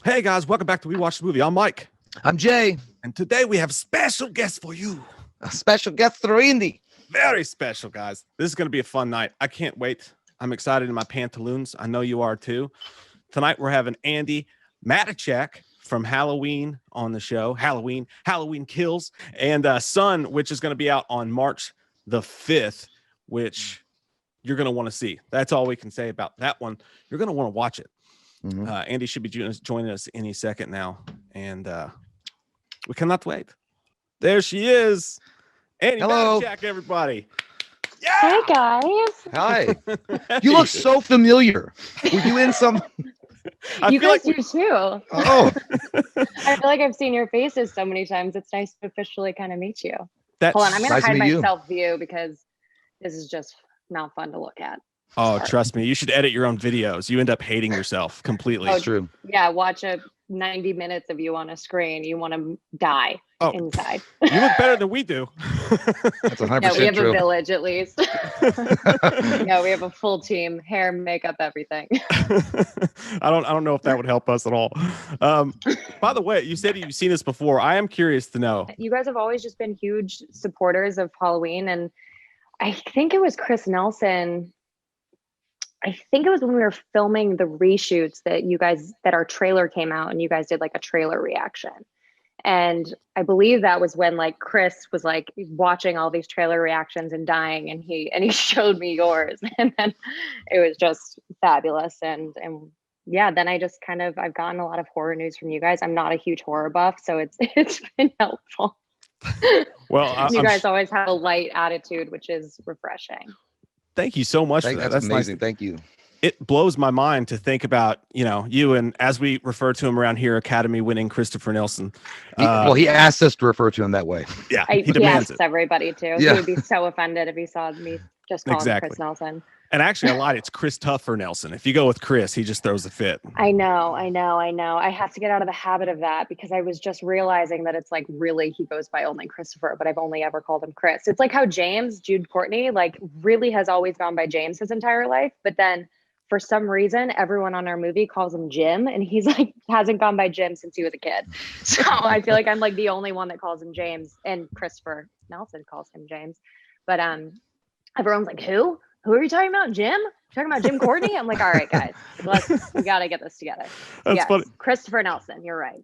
Hey guys, welcome back to We Watch the Movie. I'm Mike. I'm Jay. And today we have special guests for you. A special guest for Andi. Very special, guys. This is going to be a fun night. I can't wait. I'm excited in my pantaloons. I know you are too. Tonight we're having Andi Matichak from Halloween on the show. Halloween Kills, and Son, which is going to be out on March the 5th, which you're going to want to see. That's all we can say about that one. You're going to want to watch it. Mm-hmm. Andi should be joining us any second now, and we cannot wait. There she is. Andi Matichak, everybody. Yeah! Hey guys. Hi. You look so familiar. Were you in some? You guys do too. Oh. I feel like I've seen your faces so many times. It's nice to officially kind of meet you. Hold on, I'm gonna hide my self-view because this is just not fun to look at. Oh, trust me. You should edit your own videos. You end up hating yourself completely. It's true. Yeah, watch 90 minutes of you on a screen. You want to die inside. You look better than we do. That's 100% No, we have true. A village at least. No, we have a full team, hair, makeup, everything. I don't know if that would help us at all. By the way, you said you've seen this before. I am curious to know. You guys have always just been huge supporters of Halloween, and I think it was Chris Nelson. I think it was when we were filming the reshoots that our trailer came out and you guys did like a trailer reaction. And I believe that was when like Chris was like watching all these trailer reactions and dying, and he showed me yours, and then it was just fabulous. And yeah, then I've gotten a lot of horror news from you guys. I'm not a huge horror buff, so it's been helpful. Well, you guys always have a light attitude, which is refreshing. Thank you so much for that. That's amazing. Nice. Thank you. It blows my mind to think about, you and, as we refer to him around here, Academy-winning Christopher Nelson. He asked us to refer to him that way. Yeah, he demands it. Everybody too. Yeah. He would be so offended if he saw me just calling him Chris Nelson. And actually, a lot, it's Chris Tuffer Nelson. If you go with Chris, he just throws a fit. I know. I have to get out of the habit of that because I was just realizing that it's like really he goes by only Christopher, but I've only ever called him Chris. It's like how James Jude Courtney like really has always gone by James his entire life, but then for some reason everyone on our movie calls him Jim, and he's like hasn't gone by Jim since he was a kid. So I feel like I'm like the only one that calls him James, and Christopher Nelson calls him James. But everyone's like, who are you talking about? Jim? You're talking about Jim Courtney? I'm like, all right, guys, we got to get this together. That's funny. Christopher Nelson, you're right.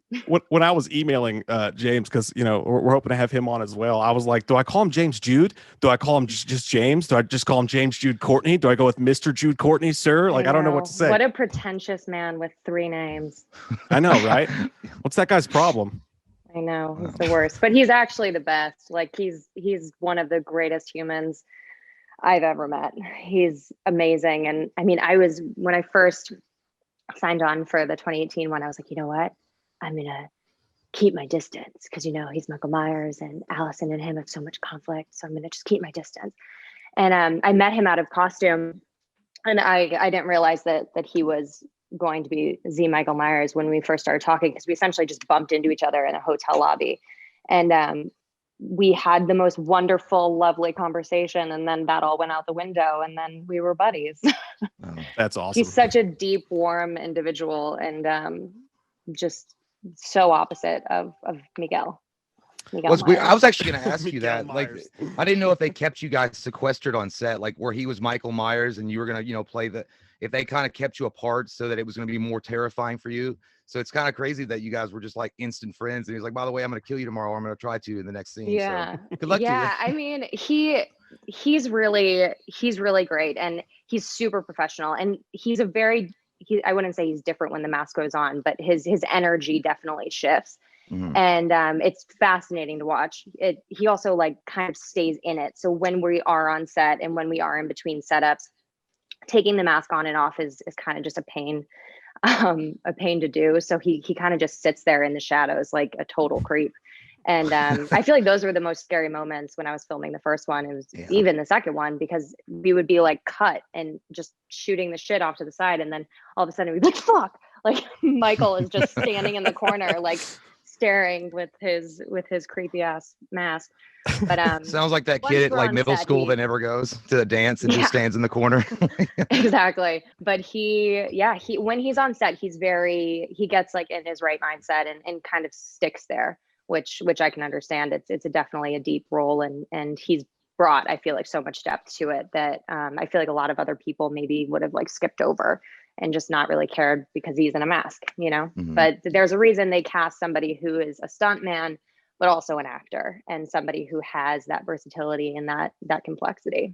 When I was emailing James, because, we're hoping to have him on as well, I was like, do I call him James Jude? Do I call him just James? Do I just call him James Jude Courtney? Do I go with Mr. Jude Courtney, sir? Like, I don't know what to say. What a pretentious man with 3 names. I know, right? What's that guy's problem? I know, he's the worst, but he's actually the best. Like, he's one of the greatest humans I've ever met. He's amazing. And I mean, when I first signed on for the 2018 one, I was like, you know what? I'm going to keep my distance because, he's Michael Myers and Allison and him have so much conflict. So I'm going to just keep my distance. And I met him out of costume, and I didn't realize that he was going to be Z Michael Myers when we first started talking, because we essentially just bumped into each other in a hotel lobby. And we had the most wonderful, lovely conversation, and then that all went out the window, and then we were buddies. Oh, that's awesome. He's such a deep, warm individual, and just so opposite of Miguel. I was actually going to ask you that. Myers. Like, I didn't know if they kept you guys sequestered on set, like where he was Michael Myers and you were going to, play if they kind of kept you apart so that it was going to be more terrifying for you. So it's kind of crazy that you guys were just like instant friends. And he's like, by the way, I'm going to kill you tomorrow. Or I'm going to try to in the next scene. Yeah. So good luck to you. Yeah. I mean, he's really great, and he's super professional, and he's I wouldn't say he's different when the mask goes on, but his energy definitely shifts. Mm-hmm. And it's fascinating to watch. He also like kind of stays in it. So when we are on set and when we are in between setups, taking the mask on and off is kind of just a pain to do. So he kind of just sits there in the shadows like a total creep. And I feel like those were the most scary moments when I was filming the first one. It was even the second one, because we would be like cut and just shooting the shit off to the side, and then all of a sudden we'd be like, fuck, like Michael is just standing in the corner, like staring with his creepy ass mask. But Sounds like that once kid at we're like on middle set, school that never goes to the dance and Yeah. just stands in the corner. exactly. But he when he's on set, he gets like in his right mindset and kind of sticks there, which I can understand. It's definitely a deep role, and he's brought, I feel like, so much depth to it that I feel like a lot of other people maybe would have like skipped over and just not really cared because he's in a mask, you know. Mhm. But there's a reason they cast somebody who is a stuntman but also an actor and somebody who has that versatility and that complexity.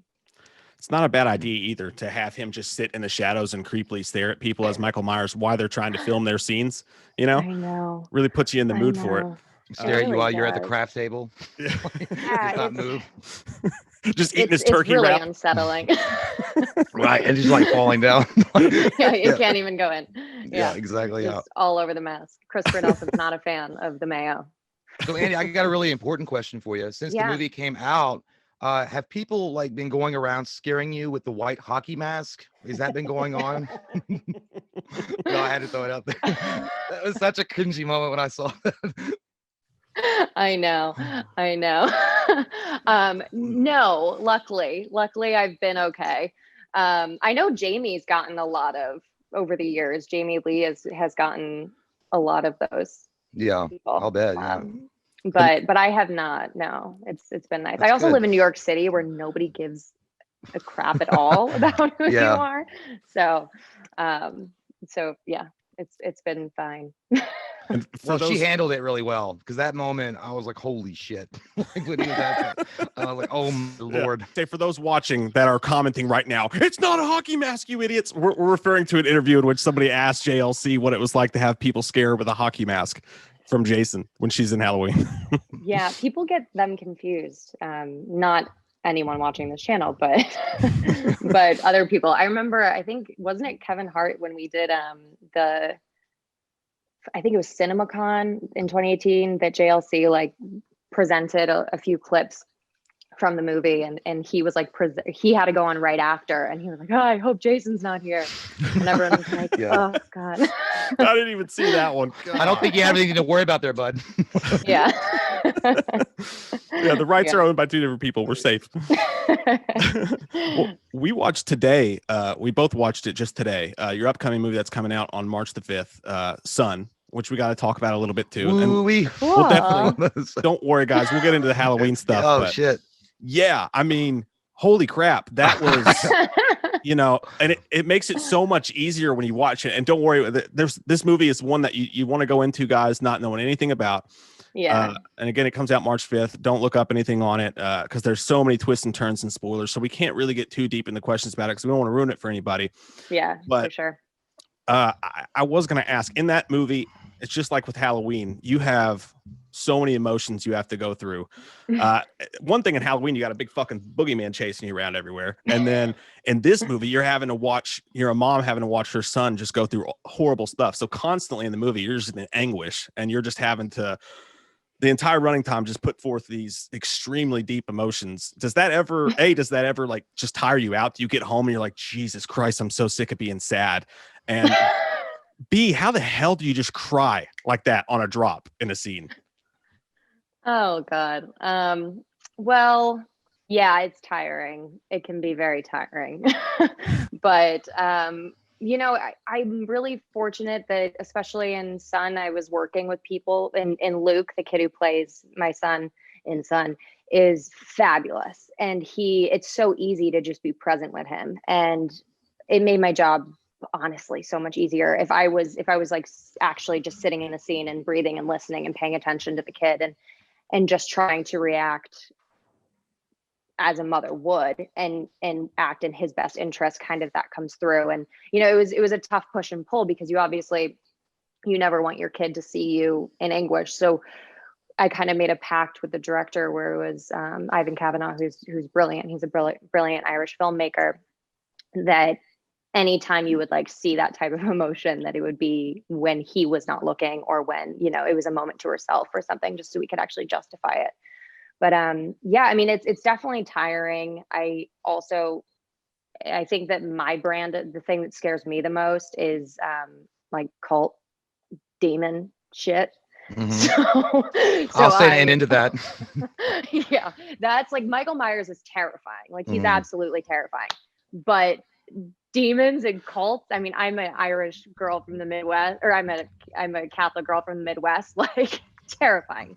It's not a bad idea either to have him just sit in the shadows and creepily stare at people as Michael Myers while they're trying to film their scenes. You know, I know. really puts you in the I mood for it. know. Stare at you really while you're at the does. craft table. Yeah. Yeah, Just not move. Just eating his it's turkey really wrap. unsettling. Right. And just like falling down. Yeah, you can't even go in. Yeah, Yeah, exactly. Yeah. just all over the mask. Christopher Nelson's not a fan of the mayo. So Andy, I got a really important question for you. Since the Yeah. movie came out, have people like been going around scaring you with the white hockey mask? Has that been going on? No, I had to throw it out there. That was such a cringy moment when I saw that. I know. No, luckily I've been okay. I know Jamie's gotten a lot of over the years. Jamie Lee has gotten a lot of those Yeah, people. I'll bet. Yeah. But I have not. No, it's been nice. That's I also good. live in New York City where nobody gives a crap at all about who you Yeah. are. So yeah, it's been fine. And for Well, those, she handled it really well because that moment I was like, holy shit. Like when he was at that, I was like, oh my Lord. say for those watching that are commenting right now, it's not a hockey mask, you idiots. We're referring to an interview in which somebody asked JLC what it was like to have people scare her with a hockey mask from Jason when she's in Halloween. Yeah, people get them confused. Not anyone watching this channel, but but other people. I remember, I think, wasn't it Kevin Hart when we did I think it was CinemaCon in 2018 that JLC like presented a few clips from the movie, and he was like he had to go on right after, and he was like, oh, I hope Jason's not here, and everyone was like, Yeah. oh god. I didn't even see that one. I don't think you have anything to worry about there, bud. Yeah. Yeah, the rights Yeah. are owned by two different people. We're safe. Well, we watched today. We both watched it just today. Your upcoming movie that's coming out on March the 5th, Son, which we got to talk about a little bit too. And Woo-wee. we'll definitely, don't worry, guys. We'll get into the Halloween stuff. Oh but shit. yeah, I mean, holy crap. That was, you know, and it makes it so much easier when you watch it. And don't worry, this movie is one that you want to go into, guys, not knowing anything about. Yeah. And again, it comes out March 5th. Don't look up anything on it because there's so many twists and turns and spoilers. So we can't really get too deep in the questions about it because we don't want to ruin it for anybody. Yeah, But for sure. I was going to ask, in that movie, it's just like with Halloween. You have so many emotions you have to go through. One thing in Halloween, you got a big fucking boogeyman chasing you around everywhere. And then in this movie, you're a mom having to watch her son just go through horrible stuff. So constantly in the movie, you're just in anguish and you're just having to, the entire running time, just put forth these extremely deep emotions. Does that ever like just tire you out? Do you get home and you're like, Jesus Christ, I'm so sick of being sad? And B, how the hell do you just cry like that on a drop in a scene? Oh God. Well, yeah, it's tiring. It can be very tiring. But you know, I'm really fortunate that, especially in Son, I was working with people, and Luke, the kid who plays my son in Son, is fabulous. And it's so easy to just be present with him. And it made my job honestly so much easier if I was like actually just sitting in the scene and breathing and listening and paying attention to the kid and just trying to react as a mother would and act in his best interest. Kind of that comes through. And you know, it was a tough push and pull because you never want your kid to see you in anguish. So I kind of made a pact with the director where it was Ivan Kavanagh, who's brilliant. He's a brilliant Irish filmmaker, that anytime you would like see that type of emotion, that it would be when he was not looking, or when, you know, it was a moment to herself or something, just so we could actually justify it. But yeah, I mean, it's definitely tiring. I think that my brand, the thing that scares me the most is like cult demon shit. I'll say an end to that. Yeah, that's like Michael Myers is terrifying. Like he's absolutely terrifying. But demons and cults. I mean, I'm an Irish girl from the Midwest, or I'm a Catholic girl from the Midwest. Like terrifying.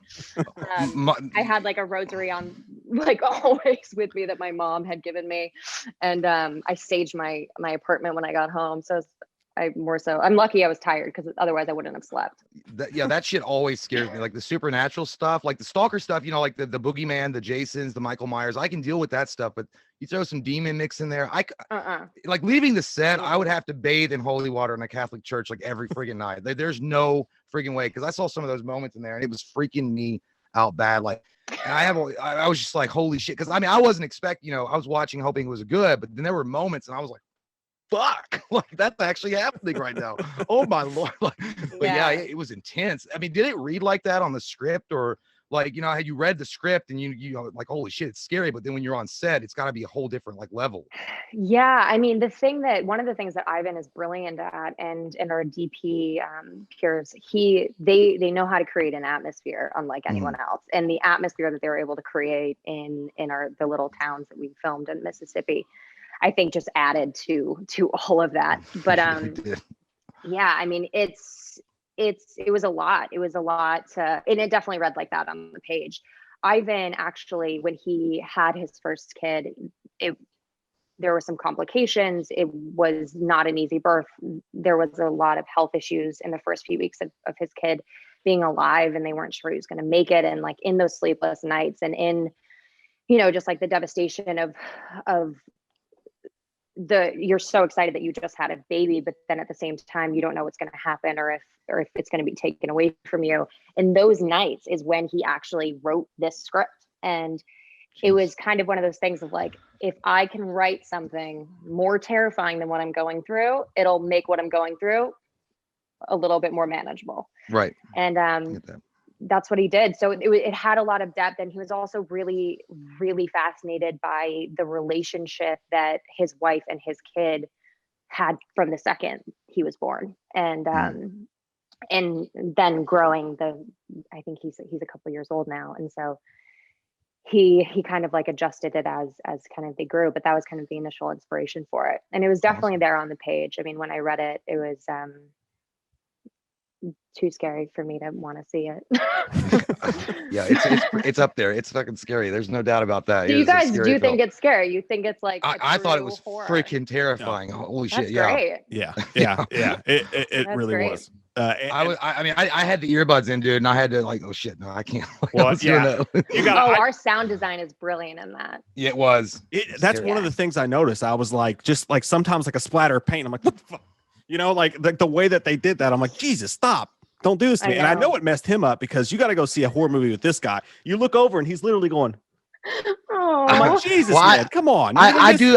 I had like a rosary on, like always with me that my mom had given me, and I saged my apartment when I got home. So I'm lucky I was tired, because otherwise I wouldn't have slept. That shit always scares me. Like the supernatural stuff, like the stalker stuff, like the boogeyman, the Jasons, the Michael Myers. I can deal with that stuff, but you throw some demon mix in there. Like leaving the set, I would have to bathe in holy water in a Catholic church like every friggin' night. There's no friggin' way, because I saw some of those moments in there and it was freaking me out bad. Like, and I was just like, holy shit. Because I mean, I wasn't expecting, I was watching hoping it was good, but then there were moments and I was like, fuck, like that's actually happening right now. Oh my Lord. Like, but yeah, it was intense. I mean, did it read like that on the script, or like, had you read the script and you like, holy shit, it's scary, but then when you're on set, it's got to be a whole different like level? Yeah, I mean, one of the things that Ivan is brilliant at, and our DP peers, they know how to create an atmosphere unlike anyone else. And the atmosphere that they were able to create in the little towns that we filmed in Mississippi, I think just added to all of that. But yeah, I mean, it was a lot. It was a lot and it definitely read like that on the page. Ivan, actually, when he had his first kid, there were some complications. It was not an easy birth. There was a lot of health issues in the first few weeks of his kid being alive, and they weren't sure he was going to make it. And like in those sleepless nights, and in, just like the devastation of you're so excited that you just had a baby, but then at the same time, you don't know what's going to happen, or if it's going to be taken away from you. And those nights is when he actually wrote this script. And it was kind of one of those things of like, if I can write something more terrifying than what I'm going through, it'll make what I'm going through a little bit more manageable. Right. And that's what he did. So it had a lot of depth, and he was also really, really fascinated by the relationship that his wife and his kid had from the second he was born. And then growing I think he's a couple years old now. And so he kind of like adjusted it as kind of they grew, but that was kind of the initial inspiration for it. And it was definitely there on the page. I mean, when I read it, it was too scary for me to want to see it. Yeah, it's up there. It's fucking scary. There's no doubt about that. Do you guys think it's scary? You think it's like I thought it was horror? Freaking terrifying. No. Holy That's shit! Great. Yeah. It really great. was. I had the earbuds in, dude, and I had to like, oh shit, no, I can't. Well, yeah, our sound design is brilliant in that. Yeah, it was. That's one of the things I noticed. I was like, just like sometimes like a splatter of paint. I'm like, what the fuck? Like the way that they did that, I'm like, Jesus, stop. Don't do this to me. And I know it messed him up, because you got to go see a horror movie with this guy. You look over and he's literally going, oh, I'm like, Jesus, man, come on. I do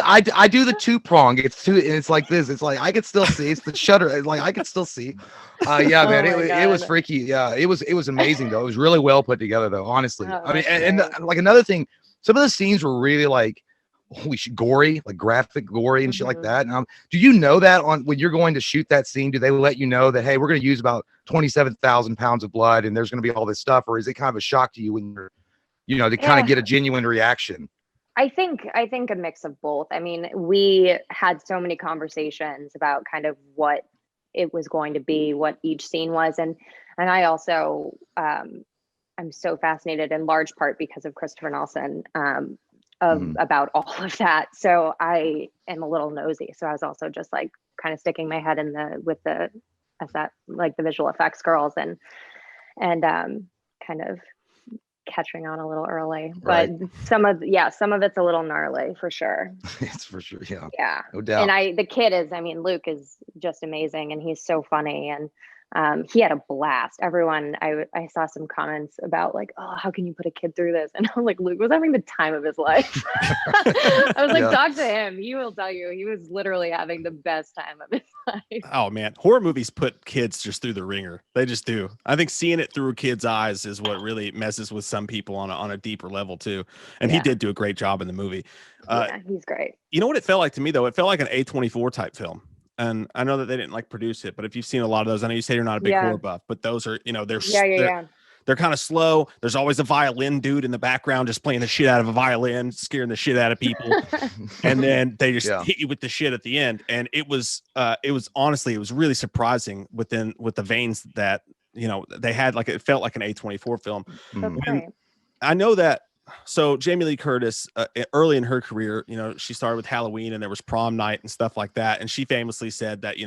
the two prong. It's like this. It's like I could still see. It's the shutter. Like I could still see. Yeah, man. It was freaky. Yeah, it was amazing though. It was really well put together though. Honestly, I mean, and like another thing, some of the scenes were really like, holy shit, gory, like graphic gory and shit like that. Do you know that when you're going to shoot that scene, do they let you know that, hey, we're going to use about 27,000 pounds of blood and there's going to be all this stuff, or is it kind of a shock to you when you're, to kind of get a genuine reaction? I think a mix of both. I mean, we had so many conversations about kind of what it was going to be, what each scene was. And I also, I'm so fascinated in large part because of Christopher Nelson, about all of that. So I am a little nosy. So I was also just like kind of sticking my head in the visual effects girls and kind of catching on a little early. But some of it's a little gnarly for sure. It's for sure. Yeah. No doubt. And the kid is, Luke is just amazing, and he's so funny, and he had a blast. Everyone, I saw some comments about like, oh, how can you put a kid through this? And I'm like, Luke was having the time of his life. I was like, talk to him. He will tell you he was literally having the best time of his life. Oh man, horror movies put kids just through the ringer. They just do. I think seeing it through a kid's eyes is what really messes with some people on a deeper level too. And he did do a great job in the movie. Yeah, he's great. You know what it felt like to me though? It felt like an A24 type film. and I know that they didn't like produce it, but if you've seen a lot of those, I know you say you're not a big Yeah. horror buff, but those are, Yeah. they're kind of slow. There's always a violin dude in the background just playing the shit out of a violin, scaring the shit out of people. And then they just hit you with the shit at the end. And it was honestly, it was really surprising with the veins that, they had. Like, it felt like an A24 film. That's great. I know that. So Jamie Lee Curtis, early in her career, she started with Halloween, and there was Prom Night and stuff like that. And she famously said that,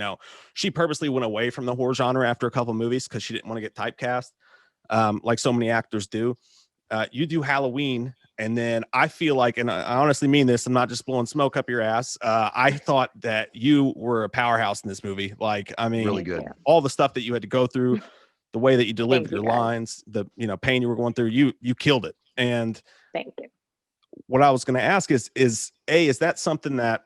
she purposely went away from the horror genre after a couple of movies because she didn't want to get typecast, like so many actors do. You do Halloween, and then I feel like, and I honestly mean this, I'm not just blowing smoke up your ass. I thought that you were a powerhouse in this movie. Like, I mean, really good. All the stuff that you had to go through, the way that you delivered your lines, the pain you were going through, you killed it. And thank you. What I was going to ask is that something that,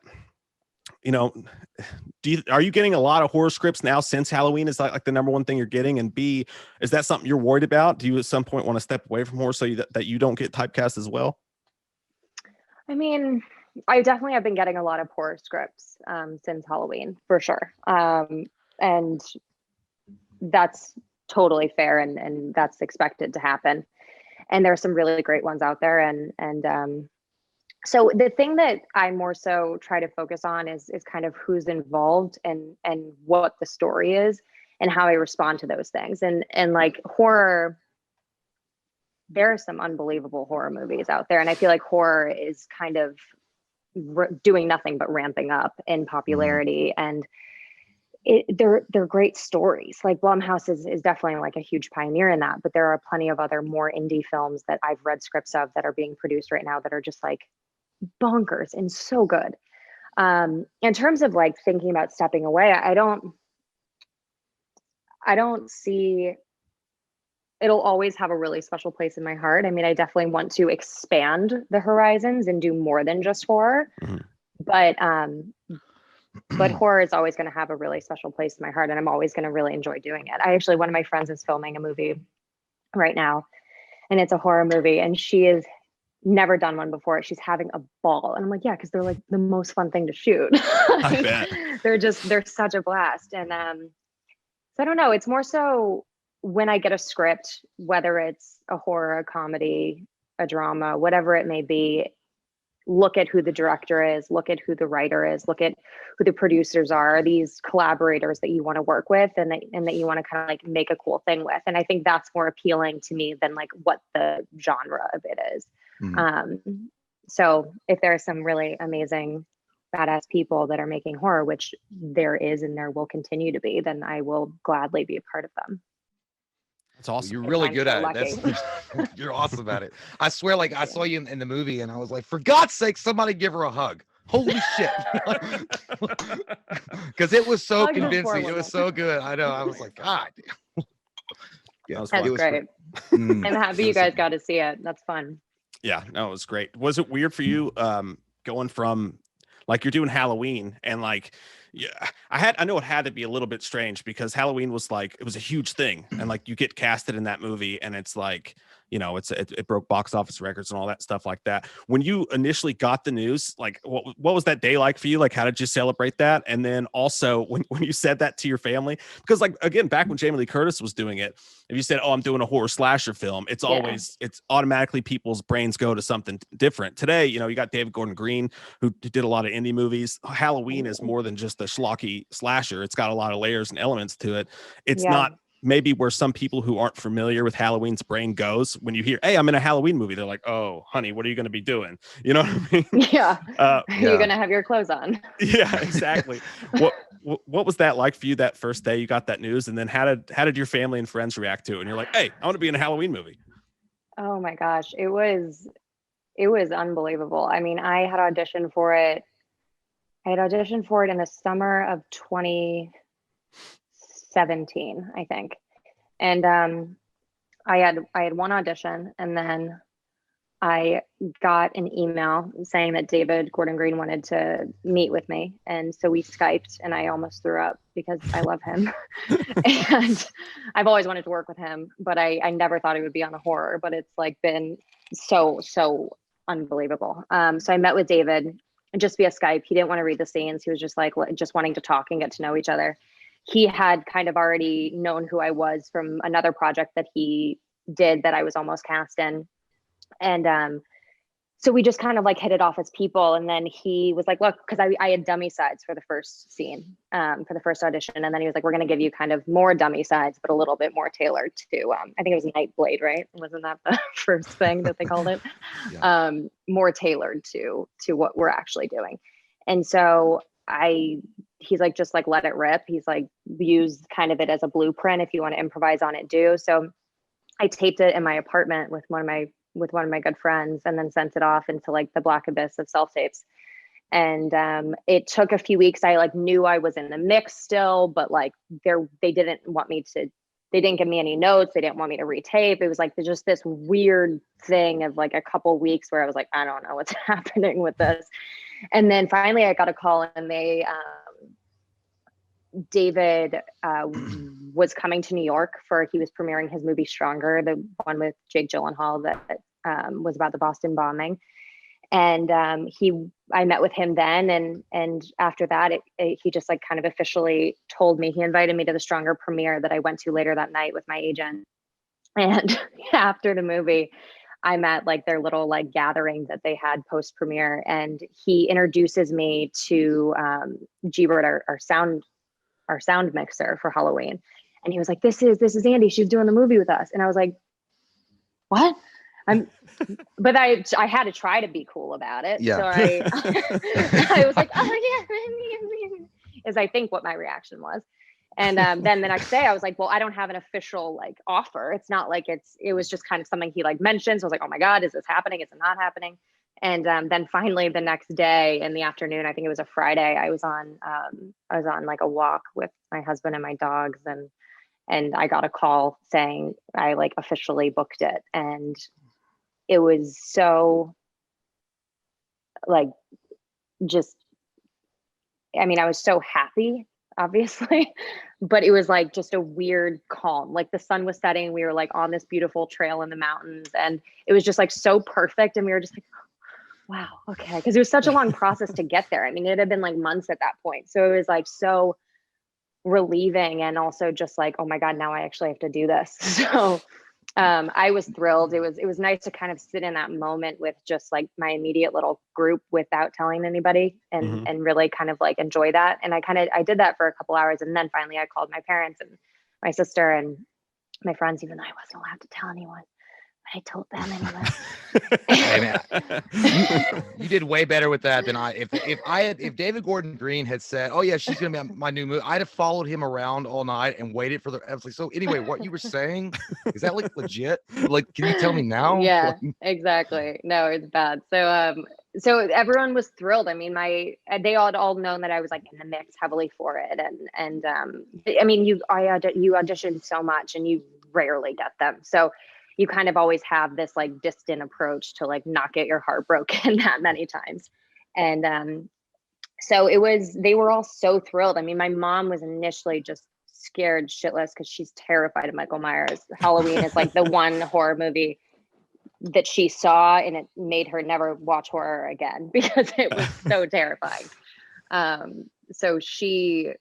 are you getting a lot of horror scripts now since Halloween is like the number one thing you're getting? And B, is that something you're worried about? Do you at some point want to step away from horror so that you don't get typecast as well? I mean, I definitely have been getting a lot of horror scripts since Halloween, for sure. And that's totally fair, and that's expected to happen. And there are some really great ones out there. And so the thing that I more so try to focus on is kind of who's involved and what the story is and how I respond to those things. And like horror, there are some unbelievable horror movies out there. And I feel like horror is kind of doing nothing but ramping up in popularity. And they're great stories. Like Blumhouse is definitely like a huge pioneer in that, but there are plenty of other more indie films that I've read scripts of that are being produced right now that are just like bonkers and so good. In terms of like thinking about stepping away, I don't see, it'll always have a really special place in my heart. I mean, I definitely want to expand the horizons and do more than just horror, but horror is always going to have a really special place in my heart, and I'm always going to really enjoy doing it. One of my friends is filming a movie right now, and it's a horror movie, and she has never done one before. She's having a ball, and I'm like, yeah, because they're like the most fun thing to shoot. I bet. They're such a blast. And so I don't know. It's more so when I get a script, whether it's a horror, a comedy, a drama, whatever it may be, look at who the director is, look at who the writer is, look at who the producers are, these collaborators that you want to work with and that you want to kind of like make a cool thing with. And I think that's more appealing to me than like what the genre of it is. So if there are some really amazing badass people that are making horror, which there is and there will continue to be, then I will gladly be a part of them. That's awesome. You're really good at it. You're awesome at it. I swear, like I saw you in the movie and I was like, for God's sake, somebody give her a hug. Holy shit. Because it was so convincing. It was so good. I know. I was like, God. Yeah, that's great. I'm happy you guys got to see it. That's fun. Yeah, no, it was great. Was it weird for you going from like you're doing Halloween and like, yeah, I know it had to be a little bit strange because Halloween was like, it was a huge thing. And like you get casted in that movie and it's like, it broke box office records and all that stuff like that. When you initially got the news, like what was that day like for you? Like, how did you celebrate that? And then also when you said that to your family, because like, again, back when Jamie Lee Curtis was doing it, if you said, oh, I'm doing a horror slasher film, it's automatically people's brains go to something different. Today, you got David Gordon Green, who did a lot of indie movies. Halloween is more than just a schlocky slasher. It's got a lot of layers and elements to it. It's not maybe where some people who aren't familiar with Halloween's brain goes when you hear, hey, I'm in a Halloween movie. They're like, oh, honey, what are you going to be doing? You know what I mean? Yeah. You're going to have your clothes on. Yeah, exactly. What was that like for you that first day you got that news? And then how did your family and friends react to it? And you're like, hey, I want to be in a Halloween movie. Oh my gosh. It was unbelievable. I mean, I had auditioned for it in the summer of 2017, I think. And I had one audition, and then I got an email saying that David Gordon Green wanted to meet with me. And so we Skyped, and I almost threw up because I love him. And I've always wanted to work with him, but I never thought it would be on a horror, but it's like been so unbelievable. So I met with David, just via Skype. He didn't want to read the scenes. He was just like just wanting to talk and get to know each other. He had kind of already known who I was from another project that he did that I was almost cast in. And so we just kind of like hit it off as people. And then he was like, look, because I had dummy sides for the first scene, for the first audition. And then he was like, we're going to give you kind of more dummy sides, but a little bit more tailored to, I think it was Nightblade, right? Wasn't that the first thing that they called it? Yeah. More tailored to what we're actually doing. And so he's like, just like, let it rip. He's like, use kind of it as a blueprint. If you want to improvise on it, do. So I taped it in my apartment with one of my good friends, and then sent it off into like the black abyss of self tapes. And it took a few weeks. I like knew I was in the mix still, but like they didn't give me any notes. They didn't want me to retape. It was like just this weird thing of like a couple weeks where I was like, I don't know what's happening with this. And then finally I got a call, and David was coming to New York he was premiering his movie Stronger, the one with Jake Gyllenhaal that was about the Boston bombing. And I met with him then. And after that, he just like kind of officially told me, he invited me to the Stronger premiere that I went to later that night with my agent. And after the movie, I'm at like their little like gathering that they had post premiere. And he introduces me to G-Bird, our sound mixer for Halloween. And he was like, this is Andi. She's doing the movie with us. And I was like, what? But I had to try to be cool about it. Yeah. So I was like, oh yeah, is I think what my reaction was. And then the next day I was like, well, I don't have an official like offer. It's not like it was just kind of something he like mentioned. So I was like, oh my God, is this happening? Is it not happening? And then finally the next day in the afternoon, I think it was a Friday, I was on like a walk with my husband and my dogs, and I got a call saying I like officially booked it. And it was so like, just, I mean, I was so happy, obviously, but it was like just a weird calm. Like the sun was setting, we were like on this beautiful trail in the mountains, and it was just like so perfect. And we were just like, wow, okay. Because it was such a long process to get there. I mean, it had been like months at that point. So it was like so relieving, and also just like, oh my God, now I actually have to do this. So I was thrilled. It was nice to kind of sit in that moment with just like my immediate little group without telling anybody, and really kind of like enjoy that. And I did that for a couple hours. And then finally I called my parents and my sister and my friends, even though I wasn't allowed to tell anyone. I told them anyway. Hey, man, you did way better with that than I. If David Gordon Green had said, "Oh yeah, she's gonna be my new movie," I'd have followed him around all night and waited for I was like, so anyway, what you were saying, is that like legit? Like, can you tell me now? Yeah, exactly. No, it's bad. So everyone was thrilled. I mean, they all known that I was like in the mix heavily for it, and I mean, you audition so much, and you rarely get them. So you kind of always have this like distant approach to like not get your heart broken that many times. And so they were all so thrilled. I mean, my mom was initially just scared shitless because she's terrified of Michael Myers. Halloween is like the one horror movie that she saw, and it made her never watch horror again because it was so terrifying. So she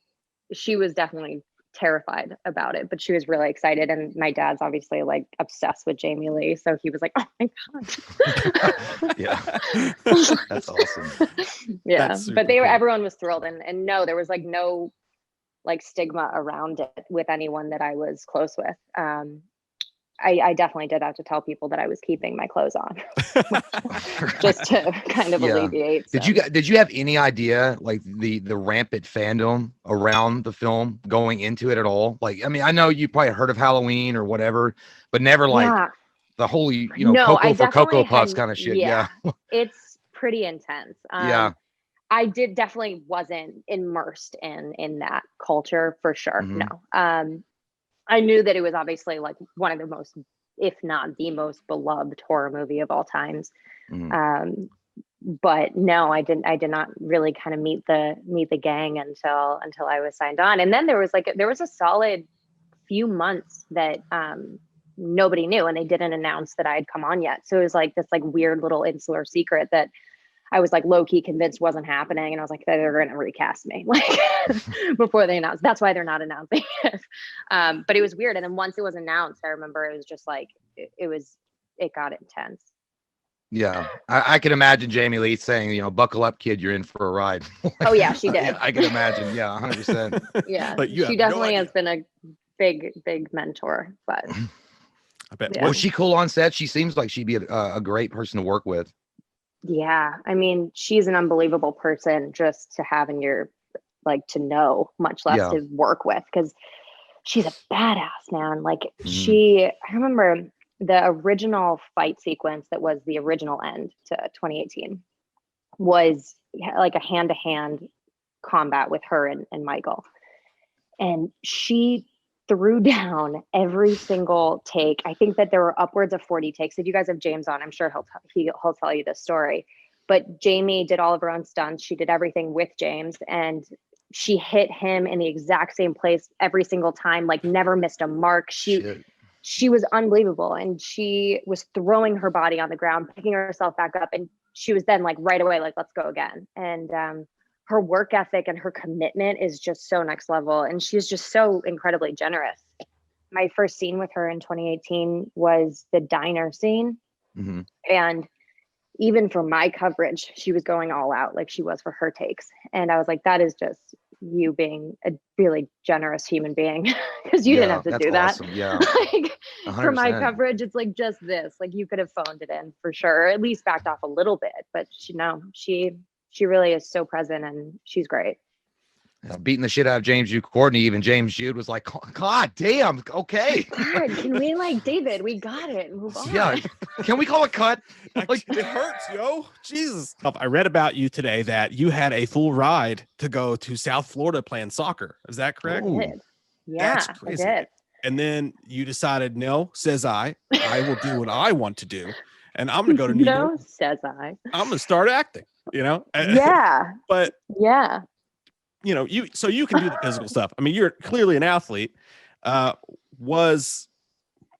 was definitely terrified about it, but she was really excited. And my dad's obviously like obsessed with Jamie Lee, so he was like, oh my God. Yeah. That's awesome. Yeah. That's but everyone was thrilled, and no, there was like no like stigma around it with anyone that I was close with. I definitely did have to tell people that I was keeping my clothes on just to kind of alleviate. Did you have any idea like the rampant fandom around the film going into it at all? Like, I mean, I know you probably heard of Halloween or whatever, but never like the holy, Cocoa for Cocoa Puffs kind of shit. Yeah. It's pretty intense. I definitely wasn't immersed in that culture for sure. No. I knew that it was obviously like one of the most, if not the most beloved horror movie of all times. But no, I did not really kind of meet the gang until I was signed on. And then there was a solid few months that nobody knew, and they didn't announce that I had come on yet. So it was like this like weird little insular secret that I was like low key convinced wasn't happening, and I was like, they're going to recast me like before they announced. That's why they're not announcing it. But it was weird. And then once it was announced, I remember it was just like it got intense. Yeah, I can imagine Jamie Lee saying, you know, "Buckle up, kid, you're in for a ride." Oh yeah, she did. Yeah, I can imagine. Yeah, 100%. Yeah, But she definitely has been a big mentor. But I bet. Yeah. Was she cool on set? She seems like she'd be a great person to work with. yeah, I mean, she's an unbelievable person just to have in your, like, to know, much less Yeah. to work with, because she's a badass, man. Like Mhm. I remember the original fight sequence that was the original end to 2018 was like a hand-to-hand combat with her and Michael. And she threw down every single take. I think that there were upwards of 40 takes. If you guys have James on, I'm sure he'll tell you this story. But Jamie did all of her own stunts. She did everything with James, and she hit him in the exact same place every single time, like never missed a mark. Shit. She was unbelievable, and she was throwing her body on the ground, picking herself back up, and she was then like right away like, let's go again. And her work ethic and her commitment is just so next level, and she's just so incredibly generous. My first scene with her in 2018 was the diner scene. Mm-hmm. And even for my coverage, she was going all out like she was for her takes. And I was like, that is just you being a really generous human being, because you didn't have to do that. Awesome. Yeah. Like, for my 100%. coverage, it's like just this, like you could have phoned it in for sure, or at least backed off a little bit. But she really is so present, and she's great. Beating the shit out of James Jude Courtney. Even James Jude was like, God damn, okay. God, can we, like, David, we got it, move on. Yeah. Can we call it cut? Like, it hurts, yo. Jesus. I read about you today that you had a full ride to go to South Florida playing soccer. Is that correct? Ooh. I did. Yeah, That's I crazy. did. And then you decided, no, says I will do what I want to do. And I'm going to go to New York. No, says I. I'm going to start acting, you know? Yeah. But, Yeah. you know, you can do the physical stuff. I mean, you're clearly an athlete. What was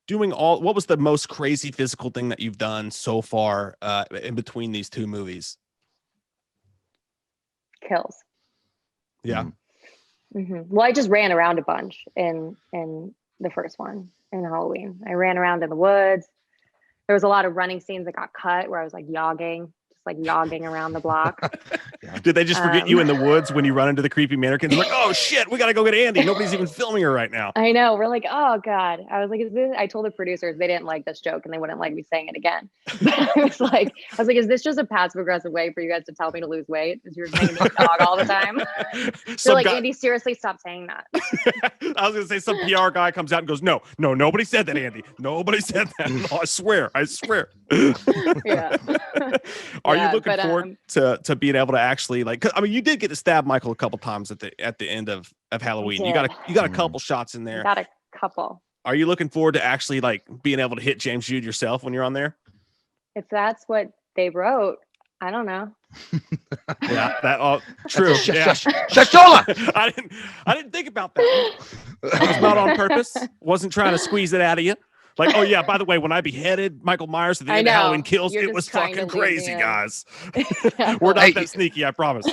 the most crazy physical thing that you've done so far in between these two movies? Kills. Yeah. Mm-hmm. Well, I just ran around a bunch in the first one, in Halloween. I ran around in the woods. There was a lot of running scenes that got cut where I was like jogging around the block. Yeah. Did they just forget you in the woods when you run into the creepy mannequins? Like, oh shit, we got to go get Andy. Nobody's even filming her right now. I know. We're like, oh God. I was like, I told the producers they didn't like this joke and they wouldn't like me saying it again. I was like, is this just a passive aggressive way for you guys to tell me to lose weight? Is you're making me a dog all the time? They're like, Andy, seriously, stop saying that. I was gonna say some PR guy comes out and goes, no, nobody said that, Andy. Nobody said that. No, I swear. Yeah. Are you looking forward to being able to actually, like, I mean, you did get to stab Michael a couple times at the end of Halloween. You got a couple shots in there. Got a couple. Are you looking forward to actually like being able to hit James Jude yourself when you're on there? If that's what they wrote, I don't know. Yeah, that all true. Shashola! I didn't think about that. That was not on purpose. Wasn't trying to squeeze it out of you. Like, oh yeah, by the way, when I beheaded Michael Myers at the end of Halloween Kills, it was fucking crazy, guys. We're not that sneaky, I promise.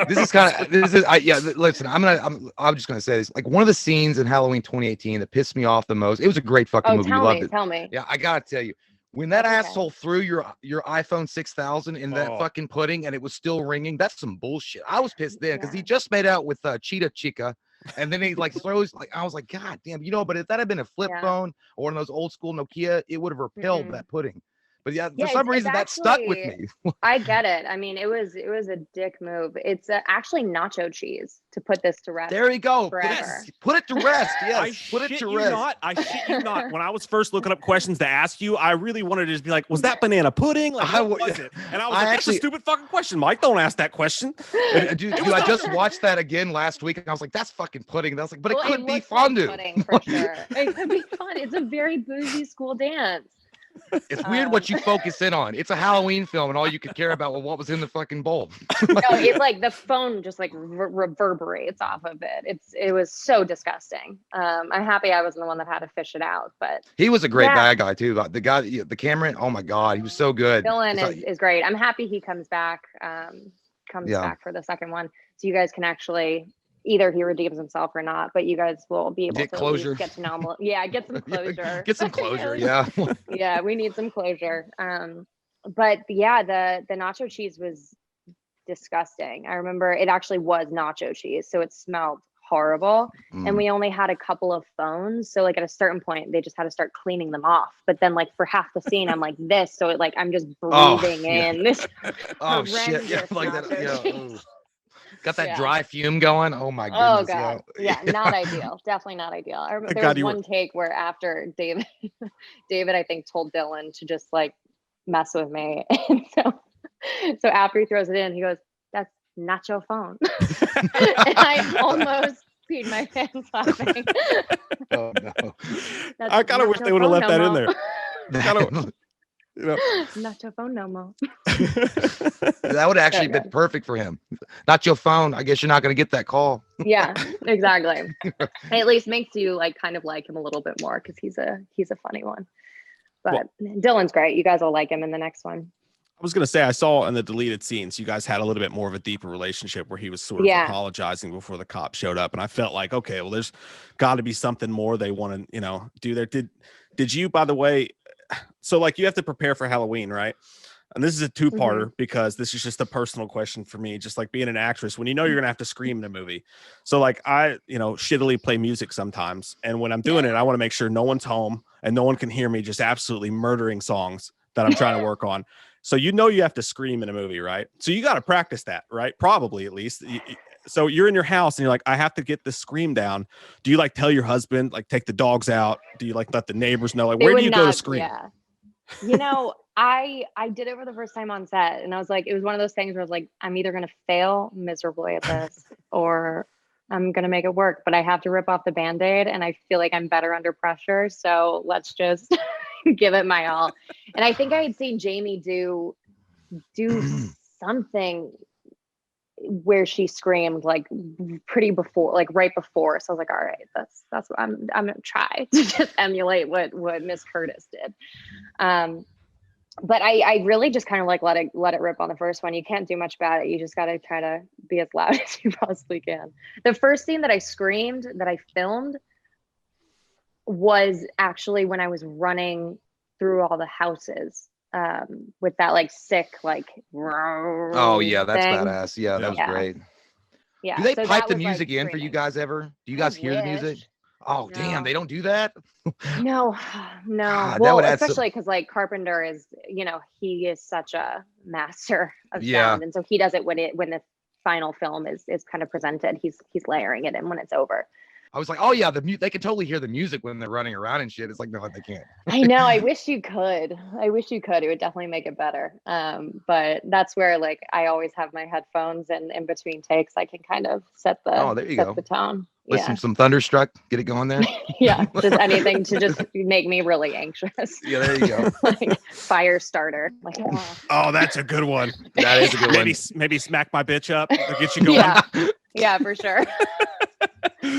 Listen, I'm just gonna say this. Like, one of the scenes in Halloween 2018 that pissed me off the most. It was a great fucking movie. We loved it. Tell me. Yeah, I gotta tell you. When that asshole threw your iPhone 6000 in that fucking pudding and it was still ringing, that's some bullshit. I was pissed then because he just made out with Cheetah Chica. And then he like throws, like, I was like, God damn, but if that had been a flip phone or one of those old school Nokia, it would have repelled that pudding. But yeah, for some reason that stuck with me. I get it. I mean, it was a dick move. It's actually nacho cheese to put this to rest. There you go. Yes. Put it to rest. Yes. Put it to rest. I shit you not. When I was first looking up questions to ask you, I really wanted to just be like, was that banana pudding? Like, what was it? And I was like, that's a stupid fucking question, Mike. Don't ask that question. Dude, I just watched that again last week and I was like, that's fucking pudding. And I was like, but it could be fondue. Like pudding for sure. It could be fun. It's a very boozy school dance. It's weird what you focus in on. It's a Halloween film, and all you could care about was what was in the fucking bowl. No, it's like the phone just like reverberates off of it. It was so disgusting. I'm happy I wasn't the one that had to fish it out, but He was a great bad guy too. The guy, the Cameron. Oh my God, he was so good. Dylan is great. I'm happy he comes back. Back for the second one, so you guys can actually either he redeems himself or not, but you guys will be able to closure. Get to know him. Yeah, get some closure. Get some closure. Yeah. Yeah, we need some closure. But yeah, the nacho cheese was disgusting. I remember it actually was nacho cheese, so it smelled horrible. And we only had a couple of phones, so like at a certain point they just had to start cleaning them off. But then like for half the scene I'm like this, so it like I'm just breathing in this shit, yeah, like that, cheese. Got that dry fume going. Oh my goodness. Oh God. Yeah, not ideal. Definitely not ideal. I remember there was one take where after David I think told Dylan to just like mess with me. And so after he throws it in, he goes, "That's nacho phone." And I almost peed my pants laughing. Oh no. I kind of wish they would have left that in there. Nacho phone no more. That would actually been perfect for him. Not your phone. I guess you're not going to get that call. Yeah, exactly. It at least makes you like kind of like him a little bit more because he's a funny one. But Dylan's great. You guys will like him in the next one. I was going to say, I saw in the deleted scenes, you guys had a little bit more of a deeper relationship where he was sort of apologizing before the cop showed up. And I felt like, okay, well, there's got to be something more they want to, do there. Did you, by the way, so like you have to prepare for Halloween, right? And this is a two-parter because this is just a personal question for me, just like being an actress when you're going to have to scream in a movie. So like I, shittily play music sometimes. And when I'm doing it, I want to make sure no one's home and no one can hear me just absolutely murdering songs that I'm trying to work on. So you have to scream in a movie, right? So you got to practice that, right? Probably at least. So you're in your house and you're like, I have to get this scream down. Do you like tell your husband, like take the dogs out? Do you like let the neighbors know? Like, where do you go to scream? Yeah. I did it for the first time on set and I was like, it was one of those things where I was like, I'm either going to fail miserably at this or I'm going to make it work, but I have to rip off the Band-Aid and I feel like I'm better under pressure. So let's just give it my all. And I think I had seen Jamie do something where she screamed like right before. So I was like, all right, that's what I'm gonna try to just emulate what Miss Curtis did. But I really just kind of like let it rip on the first one. You can't do much about it. You just got to try to be as loud as you possibly can. The first scene that I screamed that I filmed was actually when I was running through all the houses with that like sick like oh yeah, that's thing. Badass. Yeah, that was great. Yeah. Do they pipe the music in for you guys ever? Do you guys hear the music? Oh, no. Damn, they don't do that? No. God, well, especially because like Carpenter is, he is such a master of sound. And so he does it when the final film is kind of presented. He's layering it in when it's over. I was like, oh yeah, they can totally hear the music when they're running around and shit. It's like, no, they can't. I know. I wish you could. It would definitely make it better. But that's where like I always have my headphones and in between takes I can kind of set the tone. Listen, some Thunderstruck, get it going there. Yeah, just anything to just make me really anxious. Yeah, there you go. Like fire starter. Like, oh, that's a good one. That is a good one. Maybe smack my bitch up or get you going. Yeah, for sure.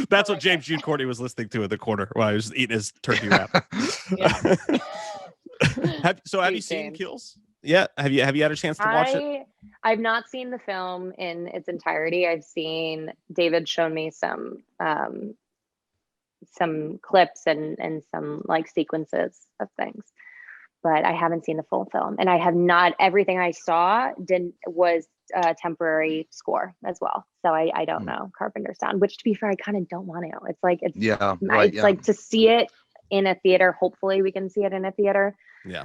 That's what James Jude Courtney was listening to in the corner while I was eating his turkey wrap. Have you seen Kills? Yeah. Have you had a chance to watch it? I've not seen the film in its entirety. I've seen David shown me some clips and some like sequences of things, but I haven't seen the full film. And I have not. Everything I saw was a temporary score as well. So I don't know Carpenter's sound, which to be fair, I kind of don't want to. It's like like to see it in a theater. Hopefully we can see it in a theater. Yeah.